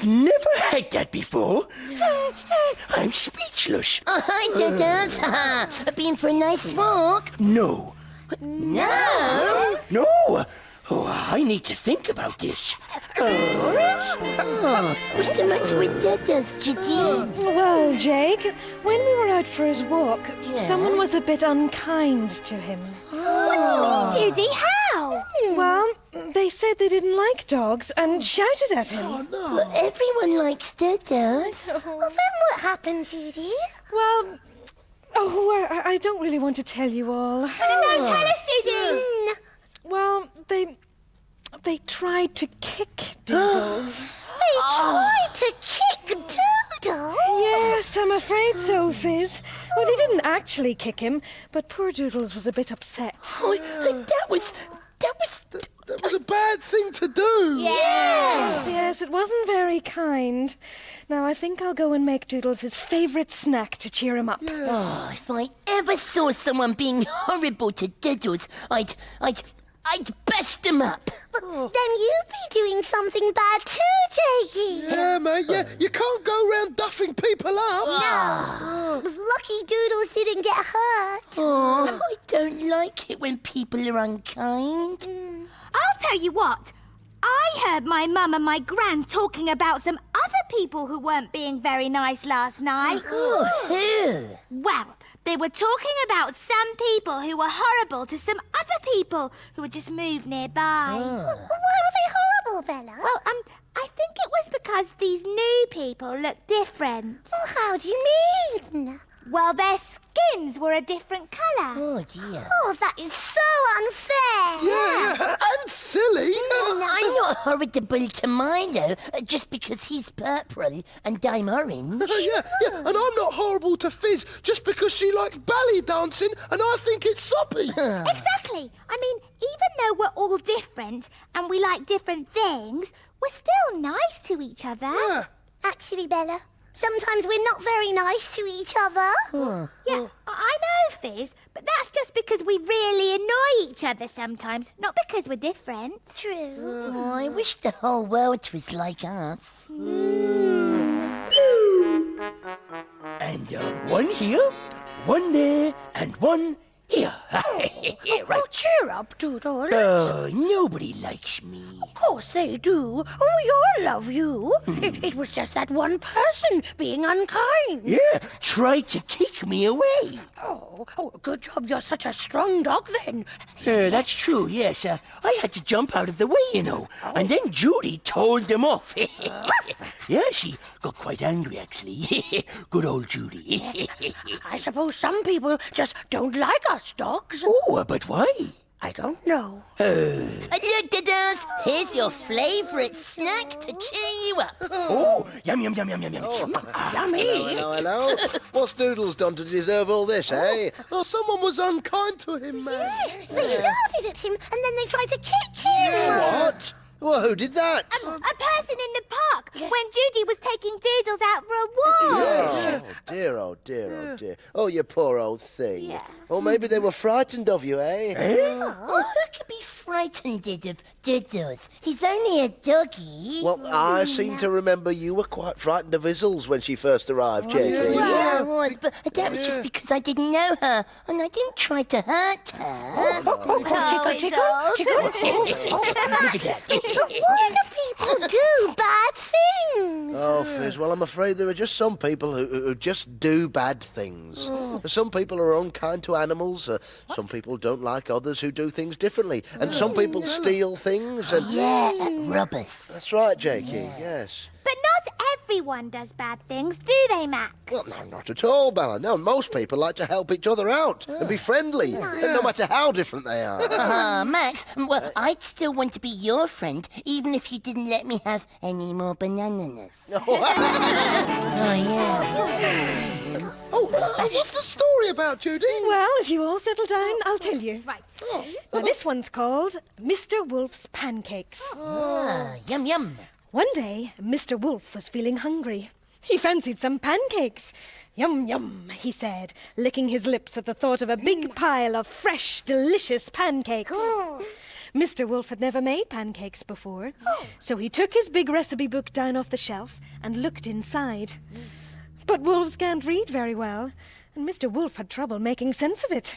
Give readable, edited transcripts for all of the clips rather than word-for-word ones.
I've never had that before. I'm speechless. Oh, hi, Duddles. Been for a nice walk? No. No? No. Oh, I need to think about this. What's the matter with Duddles, Judy? Well, Jake, when we were out for his walk, someone was a bit unkind to him. What do you mean, Judy? How? Well, they said they didn't like dogs and shouted at him. Well, everyone likes Duddles. Well, then what happened, Judy? Well, I don't really want to tell you all. No, tell us, Judy. Well, they tried to kick Doodles. They tried to kick Doodles? Yes, I'm afraid so, Fizz. Well, they didn't actually kick him, but poor Doodles was a bit upset. Oh, that was a bad thing to do. Yes, it wasn't very kind. Now, I think I'll go and make Doodles his favourite snack to cheer him up. Oh, if I ever saw someone being horrible to Doodles, I'd bust them up. But then you'd be doing something bad too, Jakey. Yeah, mate, yeah. You can't go around duffing people up. No. Lucky Doodles didn't get hurt. Oh, I don't like it when people are unkind. I'll tell you what. I heard my mum and my gran talking about some other people who weren't being very nice last night. Oh, who? Well, they were talking about some people who were horrible to some other people who had just moved nearby. Why were they horrible, Bella? Well, I think it was because these new people looked different. Well, how do you mean? Well, their skins were a different colour. Oh, dear. Oh, that is so unfair. Yeah, and silly. I'm not horrible to Milo just because he's purple and I'm orange. yeah, and I'm not horrible to Fizz just because she likes ballet dancing and I think it's soppy. Exactly. I mean, even though we're all different and we like different things, we're still nice to each other. Yeah. Actually, Bella, sometimes we're not very nice to each other. Yeah, I know, Fizz, but that's just because we really annoy each other sometimes, not because we're different. True. Oh, I wish the whole world was like us. And one here, one there, and one here. Right. Cheer up, Doodle. Nobody likes me. Of course they do. We all love you. It was just that one person being unkind. Yeah, tried to kick me away. Oh, good job you're such a strong dog then. That's true, yes. I had to jump out of the way, you know. And then Judy told them off. Yeah, she got quite angry, actually. Good old Judy. I suppose some people just don't like us dogs. Oh, but why? I don't know. Look, Duddles, here's your favourite snack to cheer you up. Oh, yum, yum, yum, yum, yum, yum. Yummy. Hello. What's Doodles done to deserve all this, eh? Well, someone was unkind to him, man. They shouted at him and then they tried to kick him. What? Well, who did that? A person in the park when Judy was taking Doodles out for a walk. Oh, dear, oh, dear, oh, dear. Oh, you poor old thing. Or maybe they were frightened of you, eh? Oh, who could be frightened of Doodles? He's only a doggy. Well, I seem to remember you were quite frightened of Izzles when she first arrived, Jakey. Yeah, I was, but that was just because I didn't know her and I didn't try to hurt her. Tickle. Look at that. Why do people do bad things? Oh, Fizz, well, I'm afraid there are just some people who just do bad things. Some people are unkind to animals, some people don't like others who do things differently, and some people steal things and... Yeah, robbers. That's right, Jakey, yes. But not everyone does bad things, do they, Max? Well, no, not at all, Bella. No, most people like to help each other out and be friendly, no matter how different they are. Max, well, I'd still want to be your friend, even if you didn't let me have any more bananas. Oh, yeah. What's the story about, Judy? Well, if you all settle down, I'll tell you. Right. Now, this one's called Mr. Wolf's Pancakes. Yum, yum. One day, Mr. Wolf was feeling hungry. He fancied some pancakes. Yum, yum, he said, licking his lips at the thought of a big pile of fresh, delicious pancakes. Mr. Wolf had never made pancakes before, so he took his big recipe book down off the shelf and looked inside. But wolves can't read very well, and Mr. Wolf had trouble making sense of it.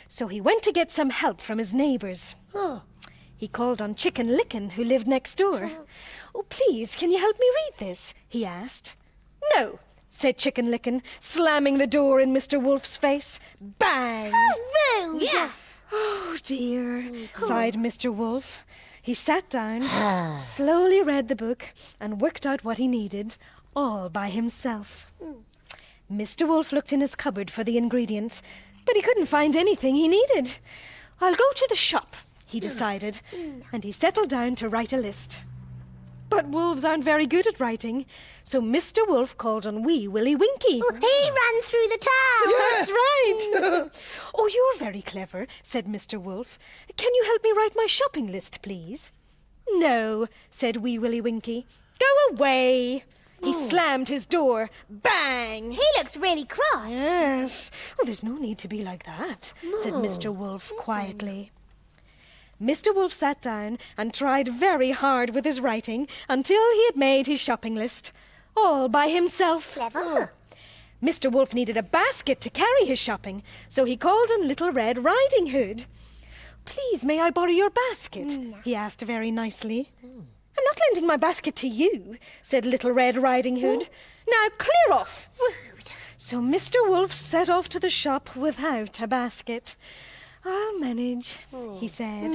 So he went to get some help from his neighbours. He called on Chicken Licken, who lived next door. "Oh, please, can you help me read this?" he asked. "No," said Chicken Licken, slamming the door in Mr. Wolf's face. Bang! Rude! Yeah. "Oh, dear," sighed Mr. Wolf. He sat down, slowly read the book, and worked out what he needed, all by himself. Mr. Wolf looked in his cupboard for the ingredients, but he couldn't find anything he needed. "I'll go to the shop," he decided, and he settled down to write a list. But wolves aren't very good at writing, so Mr. Wolf called on Wee Willie Winky. He ran through the town. That's right. "Oh, you're very clever," said Mr. Wolf. "Can you help me write my shopping list, please?" "No," said Wee Willie Winky. "Go away." He slammed his door. Bang! He looks really cross. Yes. "Oh, there's no need to be like that," said Mr. Wolf quietly. Mr. Wolf sat down and tried very hard with his writing until he had made his shopping list, all by himself. Clever. Mr. Wolf needed a basket to carry his shopping, so he called on Little Red Riding Hood. "Please, may I borrow your basket?" he asked very nicely. "I'm not lending my basket to you," said Little Red Riding Hood. "Now clear off!" So Mr. Wolf set off to the shop without a basket. "I'll manage," he said.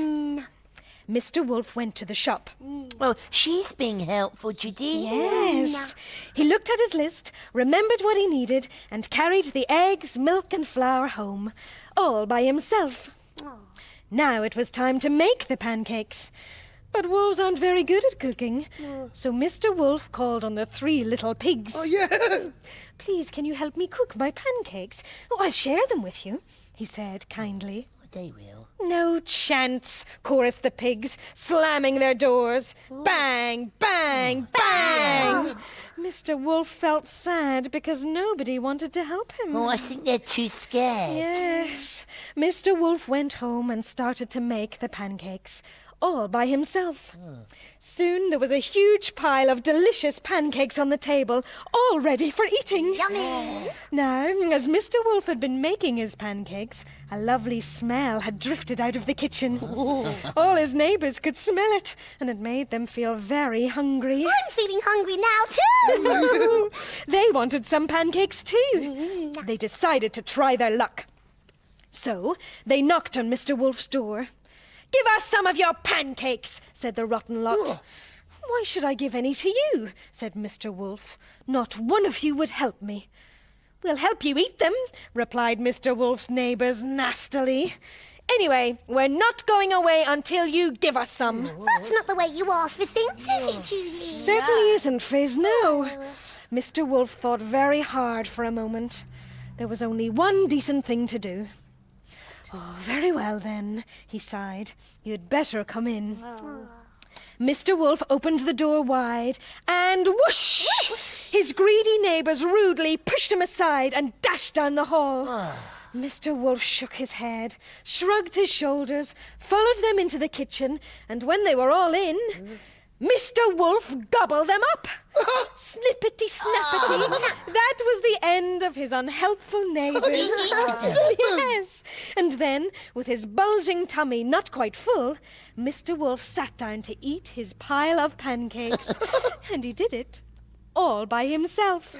Mr. Wolf went to the shop. Oh, she's being helpful, Judy. Yes. He looked at his list, remembered what he needed, and carried the eggs, milk, and flour home, all by himself. Now it was time to make the pancakes. But wolves aren't very good at cooking, so Mr. Wolf called on the 3 little pigs. Oh, yeah. "Please, can you help me cook my pancakes? Oh, I'll share them with you," he said kindly. They will. "No chance," chorused the pigs, slamming their doors. Bang, bang, bang! Mr. Wolf felt sad because nobody wanted to help him. Oh, I think they're too scared. Yes. Mr. Wolf went home and started to make the pancakes, all by himself. Soon there was a huge pile of delicious pancakes on the table, all ready for eating. Yummy. Now, as Mr. Wolf had been making his pancakes, a lovely smell had drifted out of the kitchen. All his neighbours could smell it, and it made them feel very hungry. I'm feeling hungry now, too. They wanted some pancakes too. They decided to try their luck. So they knocked on Mr. Wolf's door. "Give us some of your pancakes," said the rotten lot. "Why should I give any to you?" said Mr. Wolf. "Not one of you would help me." "We'll help you eat them," replied Mr. Wolf's neighbours nastily. "Anyway, we're not going away until you give us some." That's not the way you ask for things, is it, Judy? Certainly isn't, Fizz, no. Mr. Wolf thought very hard for a moment. There was only one decent thing to do. "Oh, very well then," he sighed. "You'd better come in." Mr. Wolf opened the door wide, and whoosh! His greedy neighbours rudely pushed him aside and dashed down the hall. Mr. Wolf shook his head, shrugged his shoulders, followed them into the kitchen, and when they were all in, Mr. Wolf gobbled them up. Snippety-snappity. That was the end of his unhelpful neighbours. Yes. And then, with his bulging tummy not quite full, Mr. Wolf sat down to eat his pile of pancakes. And he did it all by himself.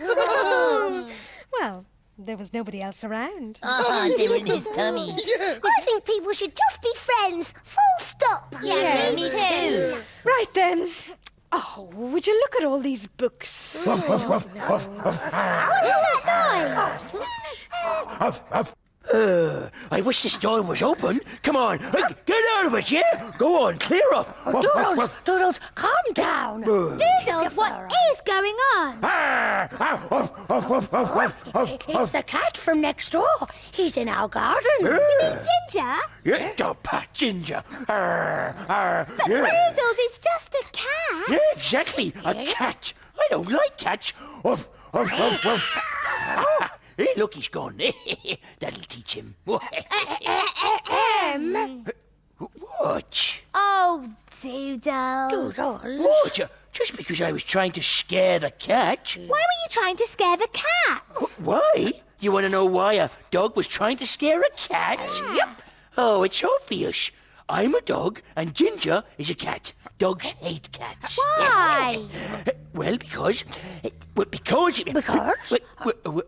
Well, there was nobody else around. They were in his tummy. I think people should just be friends. Full stop. Yeah, me too. Right then. Oh, would you look at all these books? I wish this door was open. Come on, get out of it, yeah? Go on, clear up. Doodles, calm down. Doodles, what is going on? It's the cat from next door. He's in our garden. Ginger? Yeah, don't pat Ginger. But Yeah. Doodles is just a cat. Yeah, exactly, a cat. I don't like cats. Hey, look, he's gone. That'll teach him. What? What? Oh, Doodles. Doodles. What? Just because I was trying to scare the cat? Why were you trying to scare the cat? Why? You want to know why a dog was trying to scare a cat? Yep. Oh, it's obvious. I'm a dog and Ginger is a cat. Dogs hate cats. Why? Well, because... Because?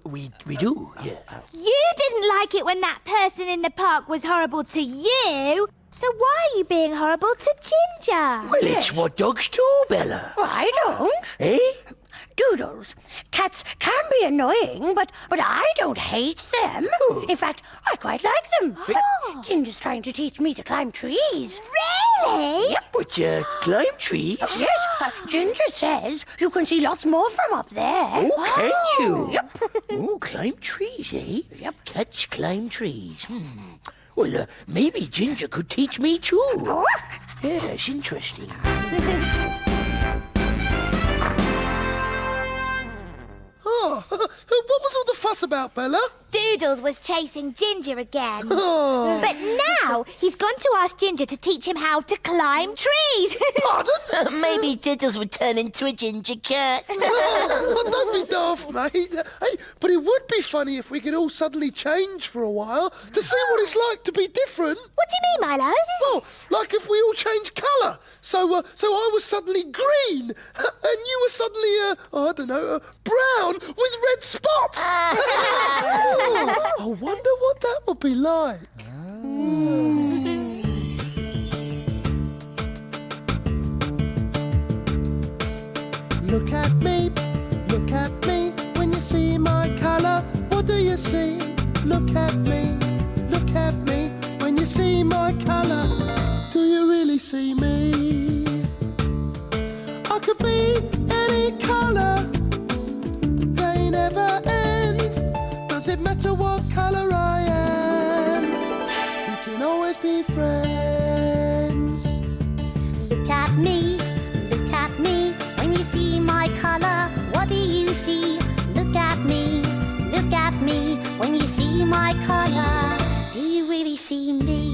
We do, yeah. You didn't like it when that person in the park was horrible to you. So why are you being horrible to Ginger? Well, it's what dogs do, Bella. Well, I don't. Eh? Doodles, cats can be annoying, but I don't hate them. In fact, I quite like them. Ginger's trying to teach me to climb trees. Really? But climb trees? Yes, Ginger says you can see lots more from up there. Oh, can you? Yep. Oh, climb trees, eh? Yep. Cats climb trees. Well, maybe Ginger could teach me too. Yes, interesting. Oh, what was all the fuss about, Bella? Doodles was chasing Ginger again. But now he's gone to ask Ginger to teach him how to climb trees. Pardon? Maybe Diddles would turn into a ginger cat. Don't be daft, mate. Hey, but it would be funny if we could all suddenly change for a while to see what it's like to be different. What do you mean, Milo? Well, like if we all change colour. So I was suddenly green, and you were suddenly, I don't know, brown with red spots. I wonder what that would be like. Look at me, when you see my colour, what do you see? Look at me, when you see my colour, do you really see me? I could be any colour, they never end. Does it matter what colour I am? We can always be friends. Look at me, when you see my colour, what do you see? Look at me, when you see my colour, do you really see me?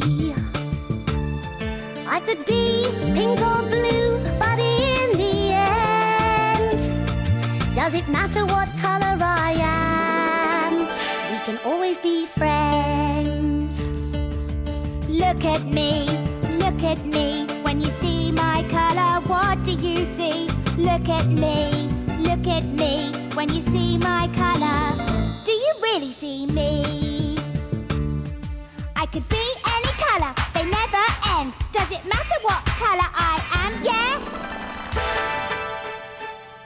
I could be pink or blue, but in the end, does it matter what colour I am? We can always be friends. Look at me, when you see my colour, what do you see? Look at me, when you see my colour, do you really see me? I could be any colour, they never end. Does it matter what colour I am? Yeah?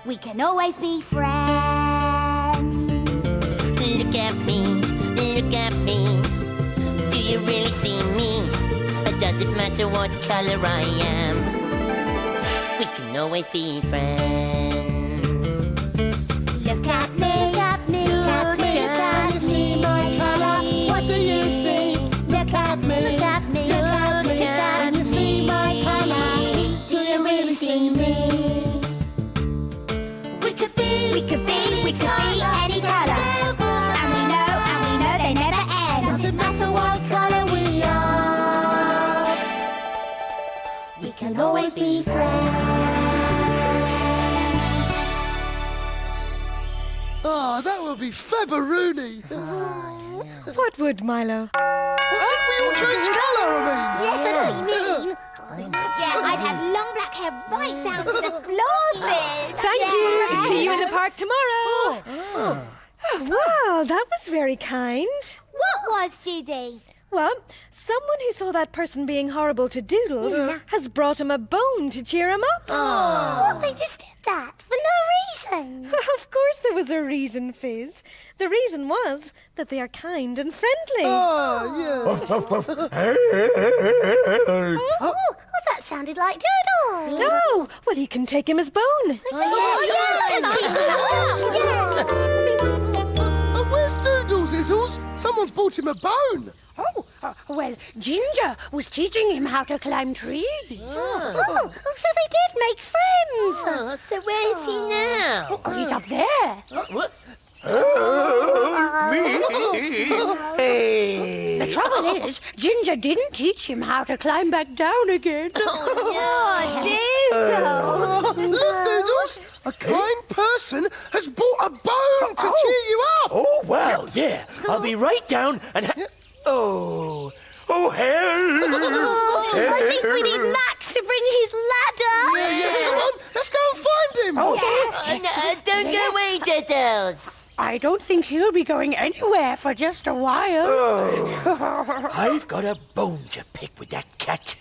We can always be friends. Look at me, do you really see me? Or does it matter what colour I am? We can always be friends. Look at me, When you see my colour, what do you see? Look at me, when you see my colour, do you really see me? we could be any colour. And we know they never end. Doesn't matter what colour we are, We can always be friends. Oh, that would be fabberoony. What would, Milo? What if we all change colour, I mean? Yes, I know what you mean. Yeah, I'd have long black hair right down to the floor, Liz. Thank you. See you in the park tomorrow. Oh, wow, that was very kind. What was, Judy? Well, someone who saw that person being horrible to Doodles has brought him a bone to cheer him up. Well, they just did that for no reason. Of course there was a reason, Fizz. The reason was that they are kind and friendly. Oh, Oh, that sounded like Doodles. Oh, well, you can take him as bone. where's Doodles, Izzles? Someone's brought him a bone. Well, Ginger was teaching him how to climb trees. Oh, so they did make friends. Oh, so where is he now? Oh, he's up there. Me? Hey, The trouble is, Ginger didn't teach him how to climb back down again. Oh, Look, Doodles! A kind person has brought a bone to cheer you up! Oh, wow, yeah. I'll be right down and... Oh, help! I think we need Max to bring his ladder. Yeah, come on, let's go and find him! Don't go away, Doodles. I don't think he'll be going anywhere for just a while. I've got a bone to pick with that cat.